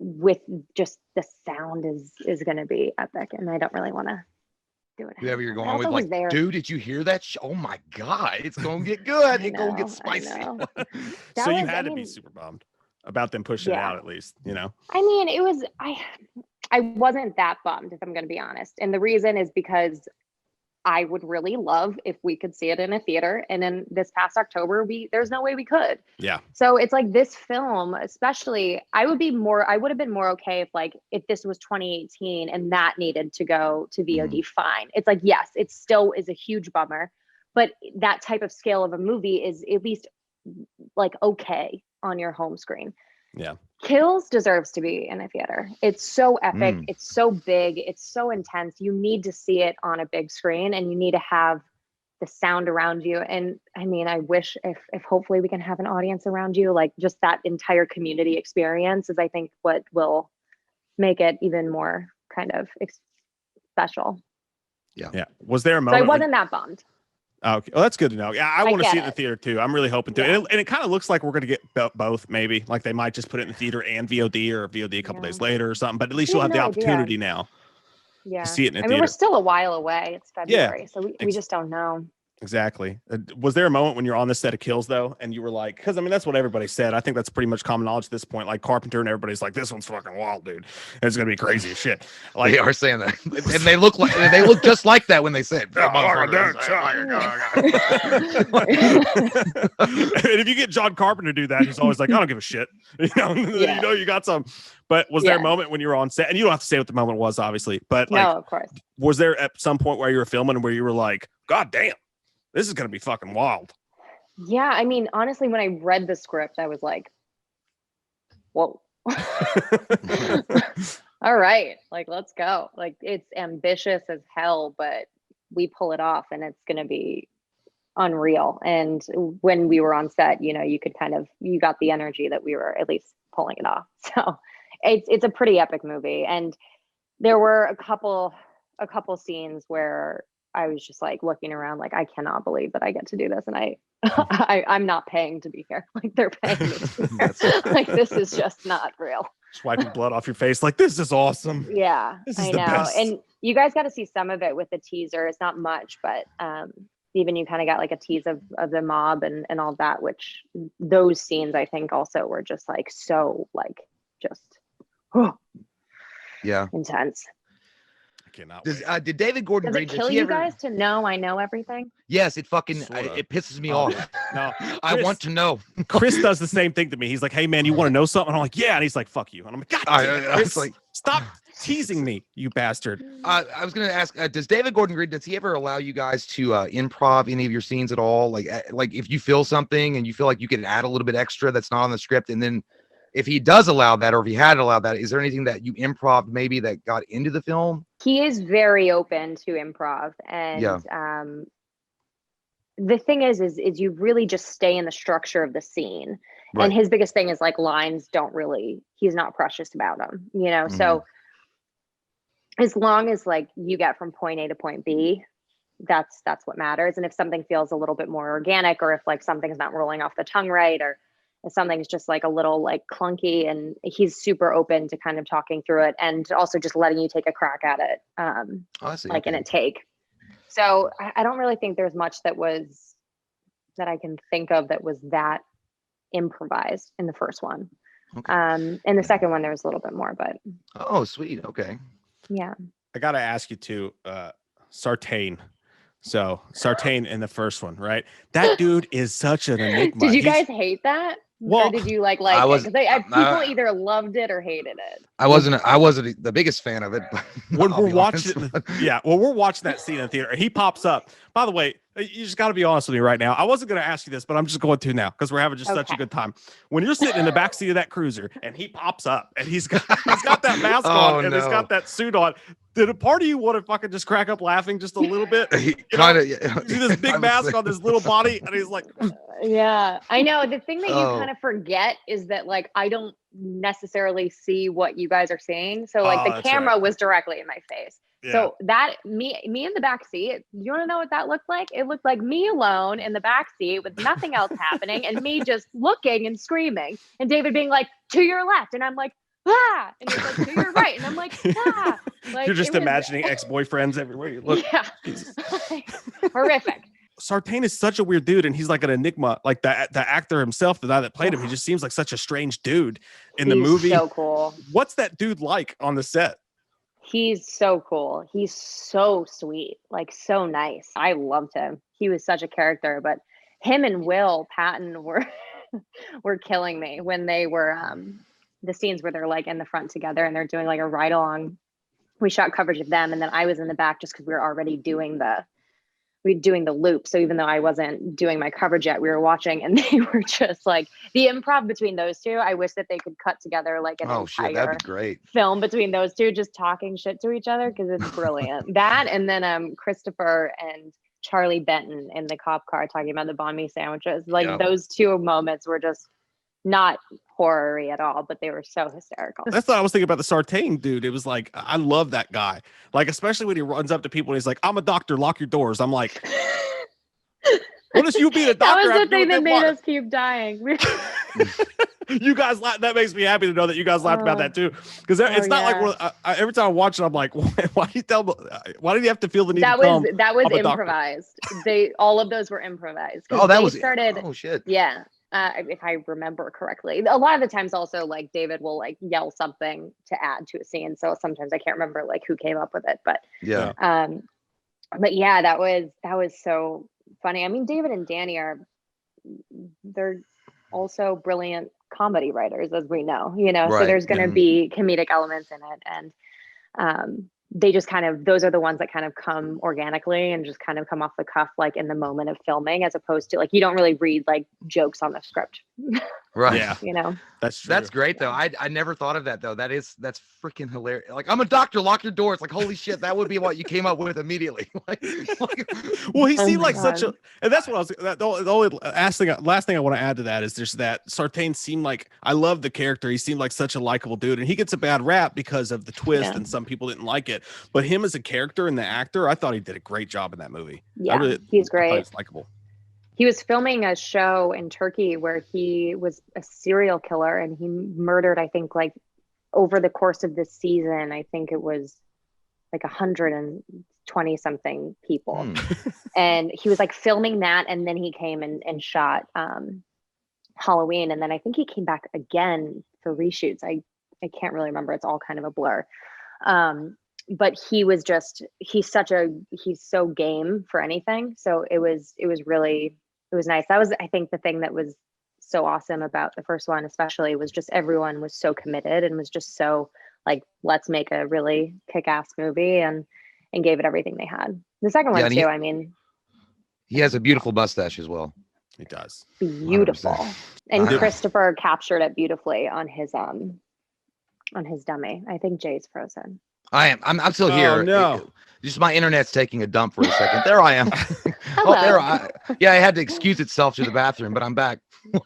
With just the sound is going to be epic, and I don't really want to do it. Whoever you're going with, like, dude, did you hear that? Oh my God, it's going to get good. It's going to get spicy. So you had to be super bummed about them pushing it out, at least, I mean, it was, I wasn't that bummed, if I'm going to be honest. And the reason is because I would really love if we could see it in a theater. And then this past October, there's no way we could. Yeah. So it's like this film, especially, I would have been more okay if this was 2018 and that needed to go to VOD, fine. It's like, yes, it still is a huge bummer, but that type of scale of a movie is at least like okay on your home screen. Yeah. Kills deserves to be in a theater. It's so epic. It's so big. It's so intense. You need to see it on a big screen, and you need to have the sound around you. And I mean, I wish if hopefully we can have an audience around you, like just that entire community experience is, I think, what will make it even more kind of special. Yeah. Was there a So moment? I wasn't that bummed. Oh, okay. Well, that's good to know. Yeah, I want to see it in the it. theater too. I'm really hoping to. Yeah. And it kind of looks like we're going to get both, maybe. Like they might just put it in the theater and VOD, or VOD a couple days later or something. But at least you'll have the opportunity now to see it in the theater. We're still a while away. It's February, so we just don't know. Exactly. Was there a moment when you're on this set of Kills though, and you were like, because I mean that's what everybody said. I think that's pretty much common knowledge at this point. Like Carpenter and everybody's like, this one's fucking wild, dude. It's gonna be crazy as shit. Like they are saying that, and they look just like that when they say it. And if you get John Carpenter to do that, he's always like, I don't give a shit. You know, you got some. But was there a moment when you were on set, and you don't have to say what the moment was, obviously, but like, no, of course. Was there at some point where you were filming and where you were like, God damn, this is going to be fucking wild? Yeah. I mean, honestly, when I read the script, I was like, whoa. All right. Like, let's go. Like, it's ambitious as hell, but we pull it off and it's going to be unreal. And when we were on set, you know, you got the energy that we were at least pulling it off. So it's a pretty epic movie. And there were a couple scenes where I was just like looking around like, I cannot believe that I get to do this. And I'm not paying to be here. Like they're paying me to be here. Like this is just not real. Just wiping blood off your face. Like, this is awesome. Yeah, this is I the know. best. And you guys got to see some of it with the teaser. It's not much, but even you kind of got like a tease of the mob and all that, which those scenes I think also were just like, so like just intense. Cannot did David Gordon Green kill you guys to know I know everything? Yes, it fucking it pisses me off. No, I want to know. Chris does the same thing to me. He's like, hey man, you want to know something? I'm like, yeah. And he's like, fuck you. And I'm like, God damn, Chris, like, stop teasing me, you bastard. I was gonna ask, does David Gordon Green, does he ever allow you guys to improv any of your scenes at all? Like if you feel something and you feel like you can add a little bit extra that's not on the script, and then if he does allow that, or if he had allowed that, is there anything that you improv maybe that got into the film? He is very open to improv, and the thing is you really just stay in the structure of the scene. Right. And his biggest thing is like lines he's not precious about them, you know. Mm-hmm. So as long as like you get from point A to point B, that's what matters. And if something feels a little bit more organic, or if like something's not rolling off the tongue right, or if something's just like a little like clunky, and he's super open to kind of talking through it and also just letting you take a crack at it, in a take. So I don't really think there's much that I can think of that was that improvised in the first one. Okay. In the second one, there was a little bit more, but. Oh, sweet. Okay. Yeah. I got to ask you too, Sartain. So Sartain in the first one, right? That dude is such an enigma. Did you guys hate that? Well, or did you like it? Because people either loved it or hated it. I wasn't the biggest fan of it. But when we're watching, we're watching that scene in the theater. He pops up. By the way, you just got to be honest with me right now. I wasn't going to ask you this, but I'm just going to now because we're having just such a good time. When you're sitting in the back seat of that cruiser and he pops up and he's got that mask on and he's got that suit on. Did a part of you want to fucking just crack up laughing just a little bit? He kind of see this big mask on this little body, and he's like, yeah, I know. The thing that you kind of forget is that like I don't necessarily see what you guys are seeing. So like the camera was directly in my face. Yeah. So that me in the back seat, you want to know what that looked like? It looked like me alone in the back seat with nothing else happening and me just looking and screaming and David being like, to your left. And I'm like, ah, and he's like, to your right. And I'm like, ah. Like, you're just imagining ex-boyfriends everywhere you look. Yeah. Horrific. Sartain is such a weird dude, and he's like an enigma. Like the actor himself, the guy that played him, he just seems like such a strange dude in the movie. So cool. What's that dude like on the set? He's so cool. He's so sweet, like so nice. I loved him. He was such a character, but him and Will Patton were were killing me when they were the scenes where they're like in the front together and they're doing like a ride along. We shot coverage of them and then I was in the back just because we were already doing the loop. So even though I wasn't doing my coverage yet, we were watching and they were just like the improv between those two. I wish that they could cut together like an shit, entire that'd be great film between those two, just talking shit to each other because it's brilliant. That and then Christopher and Charlie Benton in the cop car talking about the banh mi sandwiches. Like those two moments were just not horror-y at all, but they were so hysterical. That's what I was thinking about the Sartain dude. It was like, I love that guy. Like, especially when he runs up to people and he's like, I'm a doctor, lock your doors. I'm like, what does you being a doctor? That was the thing that made us keep dying. You guys that makes me happy to know that you guys laughed about that too, because it's not like every time I watch it I'm like, why do you have to feel the need that was improvised. All of those were improvised. Shit. Yeah, if I remember correctly. A lot of the times also like David will like yell something to add to a scene, so sometimes I can't remember like who came up with it, but yeah, that was so funny. I mean, David and Danny they're also brilliant comedy writers, as we know, so there's going to be comedic elements in it, and they just kind of, those are the ones that kind of come organically and just kind of come off the cuff, like in the moment of filming, as opposed to like, you don't really read like jokes on the script. Right. Yeah. That's true. That's great though. I never thought of that though. That's freaking hilarious. Like, I'm a doctor, lock your doors. Like, holy shit, that would be what you came up with immediately. Well, he seemed like such a, and that's what I was, the only last thing I want to add to that is just that Sartain seemed like, I love the character. He seemed like such a likable dude, and he gets a bad rap because of the twist and some people didn't like it, but him as a character and the actor, I thought he did a great job in that movie. Yeah, he's great. He's likable. He was filming a show in Turkey where he was a serial killer and he murdered, I think, like over the course of this season, I think it was like 120 something people. And he was like filming that. And then he came and shot Halloween. And then I think he came back again for reshoots. I can't really remember. It's all kind of a blur. But he's so game for anything. So it was nice. That was, I think, the thing that was so awesome about the first one, especially, was just everyone was so committed and was just so like, let's make a really kick-ass movie, and gave it everything they had. The second one too, I mean, he has a beautiful mustache as well. He does. Beautiful. 100%. And Christopher captured it beautifully on his dummy. I think Jay's frozen. I'm still here. Oh, no. Just my internet's taking a dump for a second. There I am. I had to excuse itself to the bathroom, but I'm back. All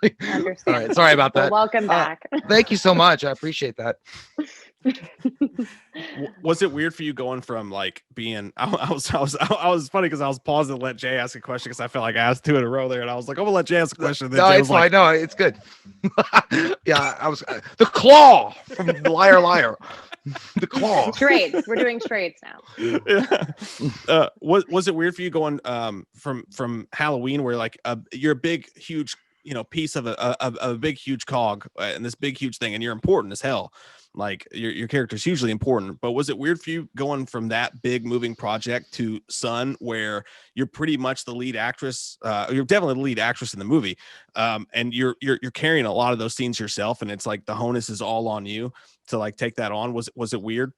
right, sorry about that. Well, welcome back. Thank you so much. I appreciate that. Was it weird for you going from like being? I was funny because I was pausing to let Jay ask a question because I felt like I asked two in a row there, and I was like, I'm gonna let Jay ask a question. No, it's fine. No, it's good. Yeah, I was the claw from Liar Liar. The claw. Trades. We're doing trades now. Yeah. Was it weird for you going from Halloween, where like you're a big huge piece of a big huge cog and this big huge thing, and you're important as hell. Like your character's hugely important, but was it weird for you going from that big moving project to Son, where you're pretty much the lead actress? You're definitely the lead actress in the movie, and you're carrying a lot of those scenes yourself, and it's like the onus is all on you to like take that on. Was it weird?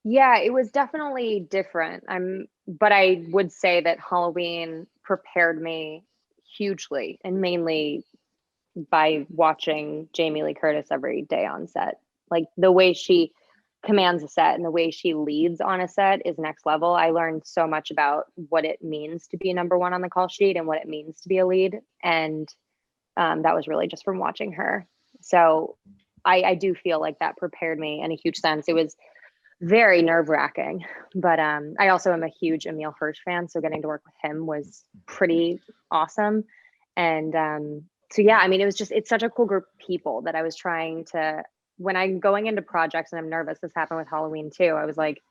Yeah, it was definitely different. But I would say that Halloween prepared me hugely, and mainly by watching Jamie Lee Curtis every day on set. Like the way she commands a set and the way she leads on a set is next level. I learned so much about what it means to be number one on the call sheet and what it means to be a lead. And that was really just from watching her. So I do feel like that prepared me in a huge sense. It was very nerve-wracking, but I also am a huge Emile Hirsch fan. So getting to work with him was pretty awesome. And so, yeah, I mean, it's such a cool group of people that I was trying to, when I'm going into projects and I'm nervous, this happened with Halloween too. I was like,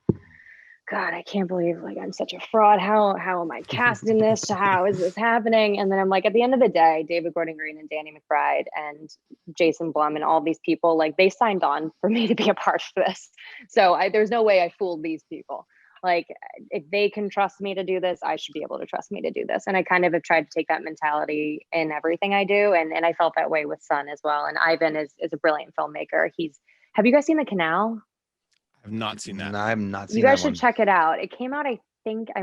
God, I can't believe like I'm such a fraud. How am I cast in this? How is this happening? And then I'm like, at the end of the day, David Gordon Green and Danny McBride and Jason Blum and all these people, like they signed on for me to be a part of this. So there's no way I fooled these people. Like if they can trust me to do this, I should be able to trust me to do this. And I kind of have tried to take that mentality in everything I do. And I felt that way with Son as well. And Ivan is a brilliant filmmaker. Have you guys seen The Canal? I've not seen that. No, I have not seen You guys that should one. check it out. It came out, I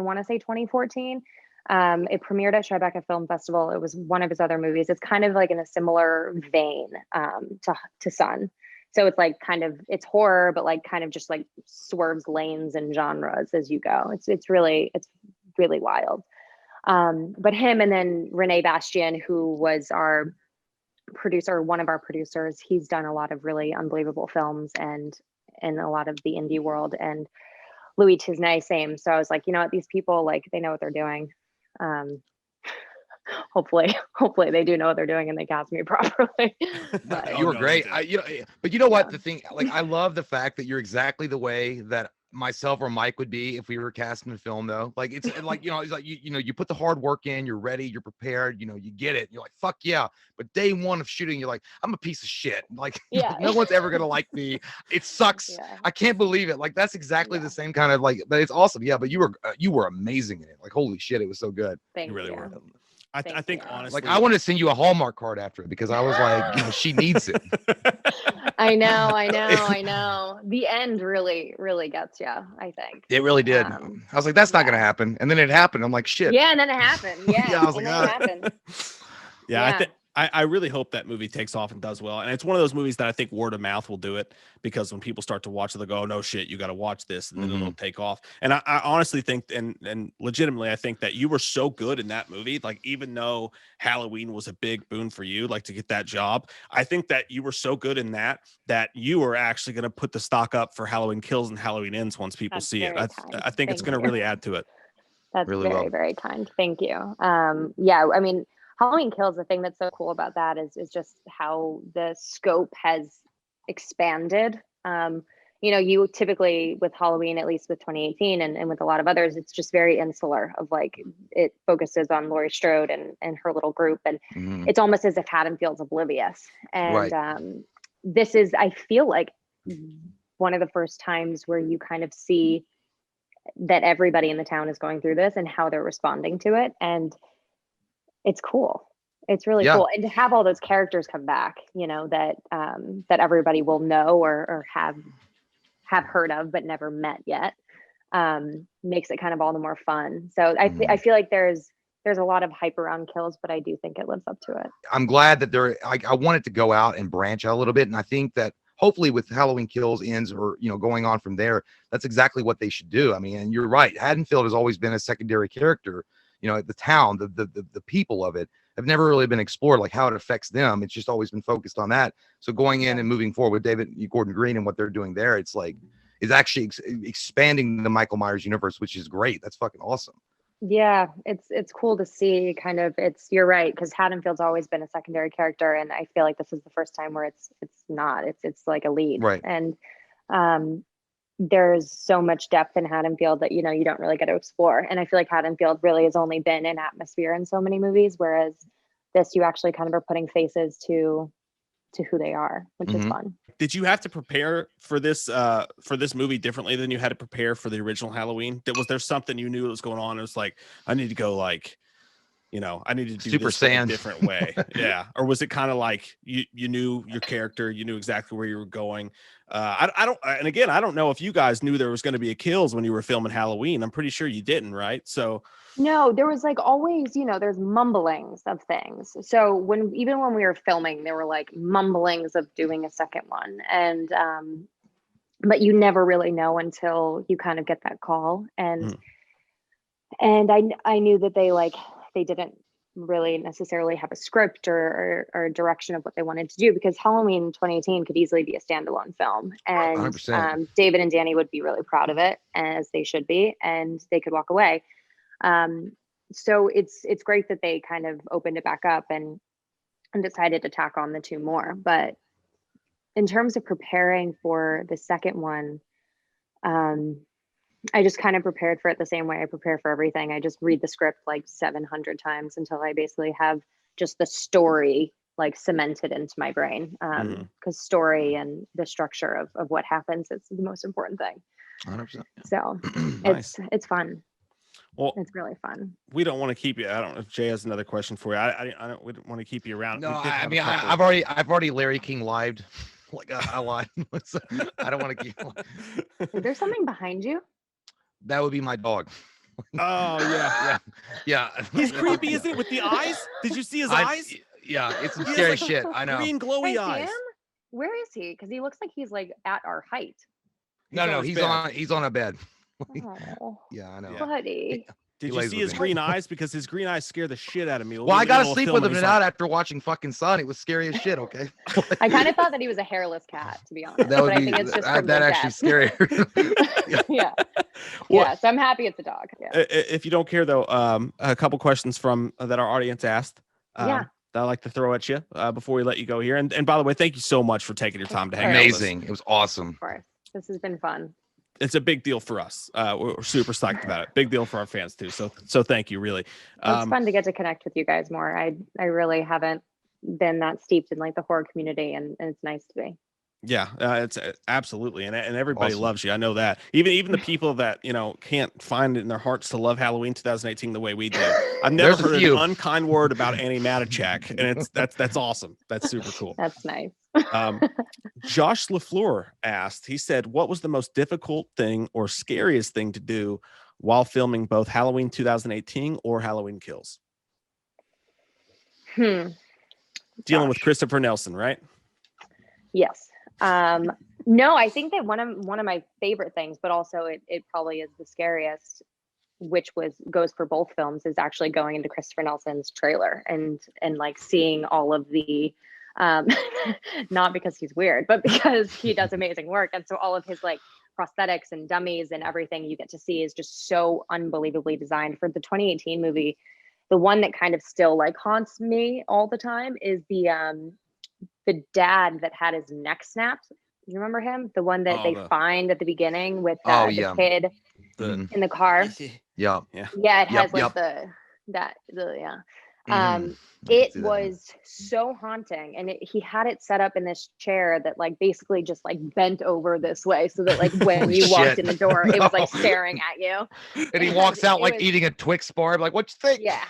want to say 2014. It premiered at Tribeca Film Festival. It was one of his other movies. It's kind of like in a similar vein to Son. So it's like it's horror, but like kind of just like swerves lanes and genres as you go. It's really wild. But him and then Renee Bastian, who was our producer, one of our producers, he's done a lot of really unbelievable films and in a lot of the indie world, and Louis Tisney, same. So I was like, you know what, these people, like, they know what they're doing. Hopefully they do know what they're doing and they cast me properly. But, You were great. But you know what? The thing, like, I love the fact that you're exactly the way that myself or Mike would be if we were casting a film, though. Like, it's like, it's like, you put the hard work in, you're ready, you're prepared, you get it. You're like, fuck yeah. But day one of shooting, you're like, I'm a piece of shit. Like, yeah, no one's ever going to like me. It sucks. Yeah. I can't believe it. Like, that's exactly the same kind of like, but it's awesome. Yeah. But you were amazing in it. Like, holy shit. It was so good. Thank You really you. were. I think honestly, like I want to send you a Hallmark card after it because I was like, she needs it. I know. The end really, really gets you, I think. It really did. I was like, that's not going to happen. And then it happened. I'm like, shit. Yeah, and then it happened. Yeah, I was like, it happened. Yeah, I really hope that movie takes off and does well. And it's one of those movies that I think word of mouth will do it, because when people start to watch it, they go, oh, no shit, you got to watch this, and then it'll take off. And I honestly think, and legitimately, I think that you were so good in that movie. Like, even though Halloween was a big boon for you, like to get that job, I think that you were so good in that you were actually going to put the stock up for Halloween Kills and Halloween Ends once people see it. I think it's going to really add to it. That's really very, very kind. Thank you. Yeah, I mean, Halloween Kills, the thing that's so cool about that is just how the scope has expanded. You typically with Halloween, at least with 2018 and with a lot of others, it's just very insular of like, it focuses on Laurie Strode and her little group. And it's almost as if Haddonfield's oblivious. And this is, I feel like, one of the first times where you kind of see that everybody in the town is going through this and how they're responding to it. And it's cool. It's really cool. And to have all those characters come back, that everybody will know or have heard of, but never met yet, makes it kind of all the more fun. So I feel like there's a lot of hype around Kills, but I do think it lives up to it. I'm glad that I want it to go out and branch out a little bit. And I think that hopefully with Halloween Kills ends or, going on from there, that's exactly what they should do. I mean, and you're right. Haddonfield has always been a secondary character. The town, the people of it have never really been explored, like how it affects them. It's just always been focused on that. So going in and moving forward with David Gordon Green and what they're doing there, it's like, is actually expanding the Michael Myers universe, which is great. That's fucking awesome. Yeah, it's cool to see you're right, because Haddonfield's always been a secondary character, and I feel like this is the first time where it's not. It's like a lead. Right. And there's so much depth in Haddonfield that you don't really get to explore. And I feel like Haddonfield really has only been an atmosphere in so many movies, whereas this, you actually kind of are putting faces to who they are, which is fun. Did you have to prepare for this movie differently than you had to prepare for the original Halloween? Was there something you knew was going on? It was like, I need to go I need to do Super this Saiyan. a different way. Yeah. Or was it kind of like you knew your character, you knew exactly where you were going? I don't know if you guys knew there was going to be a Kills when you were filming Halloween. I'm pretty sure you didn't, right? So no, there was like always, there's mumblings of things. So even when we were filming, there were like mumblings of doing a second one. And but you never really know until you kind of get that call. And I knew that they didn't really necessarily have a script or a direction of what they wanted to do, because Halloween 2018 could easily be a standalone film, and 100%. David and Danny would be really proud of it, as they should be, and they could walk away. So it's great that they kind of opened it back up and decided to tack on the two more. But in terms of preparing for the second one, I just kind of prepared for it the same way I prepare for everything. I just read the script like 700 times until I basically have just the story like cemented into my brain. Because story and the structure of what happens is the most important thing. 100%. So Nice. it's fun. Well, it's really fun. We don't want to keep you. I don't know if Jay has another question for you. I don't. We don't want to keep you around. No, I mean, I've already Larry King lived. Like I lied. I don't want to keep. Is there something behind you? That would be my dog. Oh yeah, yeah. He's creepy, isn't it? With the eyes. Did you see his eyes? Yeah, it's some scary shit. I know. Green glowy eyes. Sam? Where is he? Because he looks like he's like at our height. No, he's on a bed. Oh, yeah, I know. Buddy. Did you see his green eyes? Because his green eyes scare the shit out of me. Well, I got to sleep with him tonight after watching fucking Sun. It was scary as shit. Okay. I kind of thought that he was a hairless cat, to be honest. That would but I think it's just that actually scary. yeah. Yeah. So I'm happy it's a dog. Yeah. If you don't care though, a couple questions from that our audience asked. That I like to throw at you before we let you go here. And by the way, thank you so much for taking your time to hang out. Amazing. It was awesome. Of course. This has been fun. It's a big deal for us. We're super psyched about it. Big deal for our fans too. So thank you, really. It's fun to get to connect with you guys more. I really haven't been that steeped in like the horror community, and it's nice to be. Yeah, it's absolutely, and everybody Awesome. loves you. I know that. Even the people that can't find it in their hearts to love Halloween 2018 the way we do. I've never heard an unkind word about Andi Matichak, and that's awesome. That's super cool. That's nice. Josh LaFleur asked. He said, "What was the most difficult thing or scariest thing to do while filming both Halloween 2018 or Halloween Kills?" Dealing with Christopher Nelson, right? Yes. No, I think that one of my favorite things, but also it probably is the scariest, which goes for both films, is actually going into Christopher Nelson's trailer and like seeing all of the not because he's weird, but because he does amazing work. And so all of his like prosthetics and dummies and everything you get to see is just so unbelievably designed. For the 2018 movie, the one that kind of still like haunts me all the time is the dad that had his neck snapped. You remember him? The one that they find at the beginning with the kid in the car. Yeah. Yeah, it has it was so haunting, and he had it set up in this chair that like basically just like bent over this way so that like when you walked in the door it was like staring at you, and he walks out like eating a Twix bar. I'm like, what you think? Yeah.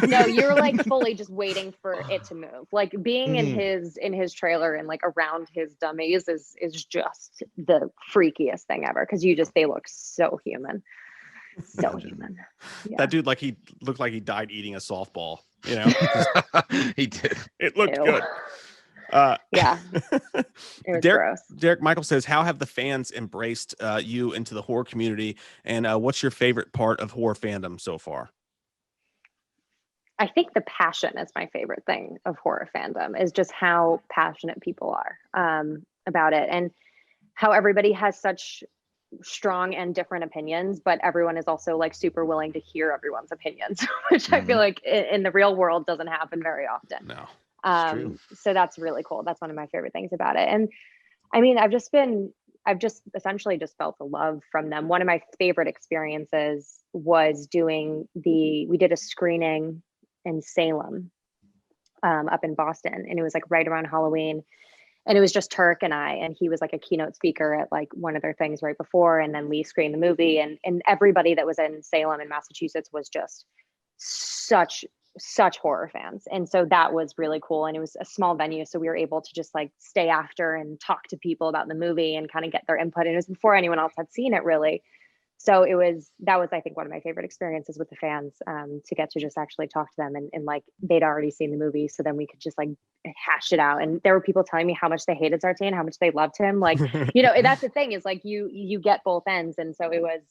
No, you're like fully just waiting for it to move. Like being in his trailer and like around his dummies is just the freakiest thing ever, because they look so human. So human. Yeah. That dude, like, he looked like he died eating a softball. He did. It looked good. Yeah. It was gross. Derek Michael says, "How have the fans embraced you into the horror community, and what's your favorite part of horror fandom so far?" I think the passion is my favorite thing of horror fandom, is just how passionate people are about it, and how everybody has such strong and different opinions, but everyone is also like super willing to hear everyone's opinions, which I feel like in the real world doesn't happen very often. No. So that's really cool. That's one of my favorite things about it. And I mean, I've just essentially just felt the love from them. One of my favorite experiences was we did a screening in Salem, up in Boston, and it was like right around Halloween. And it was just Turk and I, and he was like a keynote speaker at like one of their things right before. And then we screened the movie, and everybody that was in Salem and Massachusetts was just such horror fans. And so that was really cool. And it was a small venue, so we were able to just like stay after and talk to people about the movie and kind of get their input. And it was before anyone else had seen it, really. So that was, I think, one of my favorite experiences with the fans, to get to just actually talk to them, and like they'd already seen the movie. So then we could just like hash it out. And there were people telling me how much they hated Zartan, how much they loved him. Like, that's the thing, is like you get both ends. And so it was,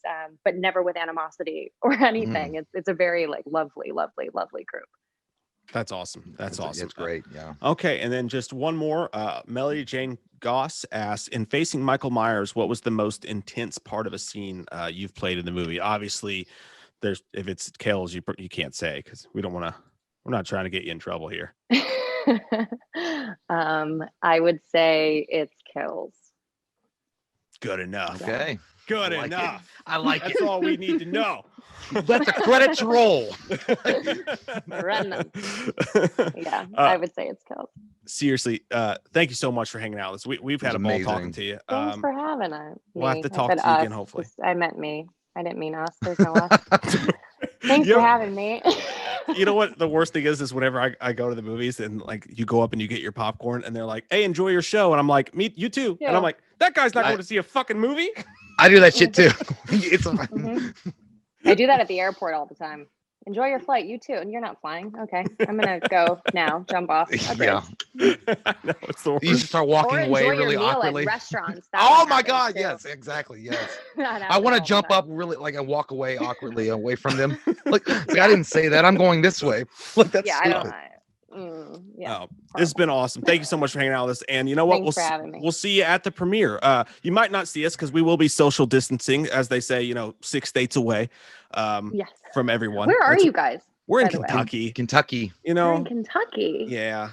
but never with animosity or anything. It's a very like lovely group. That's awesome. That's awesome. It's great. Yeah. Okay. And then just one more, Melody Jane Goss asks, in facing Michael Myers, what was the most intense part of a scene you've played in the movie? Obviously, if it's kills, you can't say, because we're not trying to get you in trouble here. I would say it's kills. Good enough. Okay. Good I like it. enough. I like That's all we need to know. Let the credits roll. Run them. Yeah, Uh, I would say it's killed. Seriously, thank you so much for hanging out with us. We've had a ball talking amazing. to you. Thanks for having us. we'll have to I talk said to you again, us. hopefully. I meant me. I didn't mean us. There's no us. Thanks You for know- having me. You know what the worst thing is whenever I go to the movies and like you go up and you get your popcorn and they're like, hey, enjoy your show. And I'm like, me, you too. And Yeah. I'm like, that guy's not going to see a fucking movie. I do that shit too. It's Mhm. I do that at the airport all the time. Enjoy your flight, you too. And you're not flying. Okay. I'm gonna go now. Jump off. Okay. yeah. No, it's the You worst. just start Or walking enjoy away your really meal awkwardly. at restaurants. That Oh one my happens, god, too. yes, exactly, yes. That I happens want all to the jump time. up really like and walk away awkwardly away from them. Like I didn't say that. I'm going this way. Like that's Yeah, I don't. stupid. Yeah. Oh, this has been awesome. Thank you so much for hanging out with us. And you know what? Thanks for having me. We'll see you at the premiere. You might not see us because we will be social distancing, as they say, 6 states away Yes. from everyone. Where are you guys? We're in by the way? Kentucky. Kentucky. You're in Kentucky. Yeah.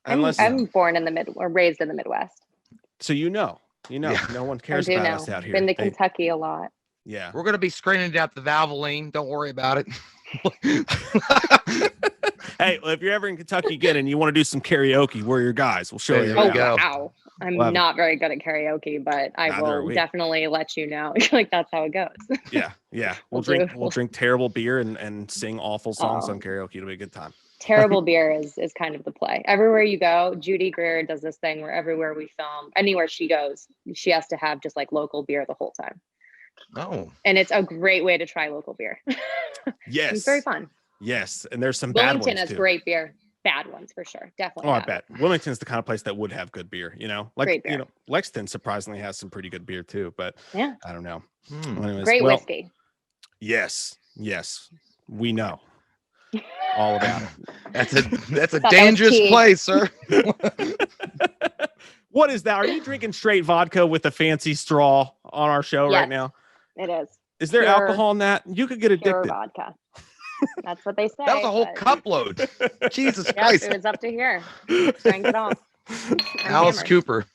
I'm born in or raised in the Midwest. So Yeah. no one I cares do about know. us out here. Been to They- Kentucky a lot. yeah. We're gonna be screening it out the Valvoline. Don't worry about it. Hey, well, if you're ever in Kentucky again and you want to do some karaoke, we're your guys. We'll show There you. you Oh around. go. wow. I'm Love it. not very good at karaoke, but I Neither are will we. definitely let you know. Like that's how it goes. Yeah. We'll We'll do. drink terrible beer and sing awful songs Oh. on karaoke. It'll be a good time. Terrible beer is kind of the play. Everywhere you go, Judy Greer does this thing where everywhere we film, anywhere she goes, she has to have just like local beer the whole time. Oh. And it's a great way to try local beer. Yes. It's very fun. Yes. And there's some bad Wilmington ones has too. great beer. Bad ones for sure. Definitely. Oh, I bad bet ones. Wilmington's the kind of place that would have good beer, Like, Great beer. Lexington surprisingly has some pretty good beer too, but Yeah. I don't know. Hmm. Well, anyways, Great well, whiskey. Yes. We know all about it. That's a Thought that was dangerous tea. place, sir. What is that? Are you drinking straight vodka with a fancy straw on our show right Yes. now? It is. Is there Pure- alcohol in that? You could get Pure addicted. vodka. That's what they say. That was a whole but- cup load. Jesus Yep, Christ. it was up to here. Drank it all. I'm Alice hammered. Cooper.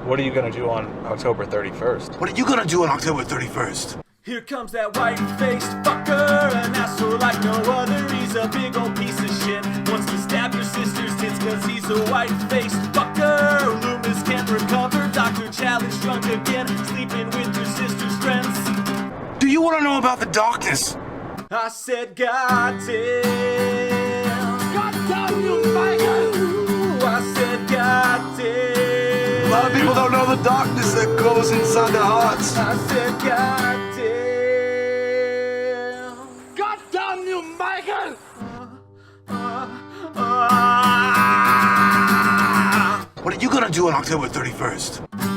What are you going to do on October 31st? What are you gonna do on October 31st? Here comes that white-faced fucker, an asshole like no other. He's a big old piece of shit. Wants to stab your sister's tits cause he's a white-faced fucker. Loomis can't recover. Dr. Challenge drunk again, sleeping with your sister's friends. Do you wanna know about the darkness? I said, God damn. God damn you, Michael. I said, God damn. A lot of people don't know the darkness that goes inside their hearts. I said, God damn. God damn you, Michael. What are you gonna do on October 31st?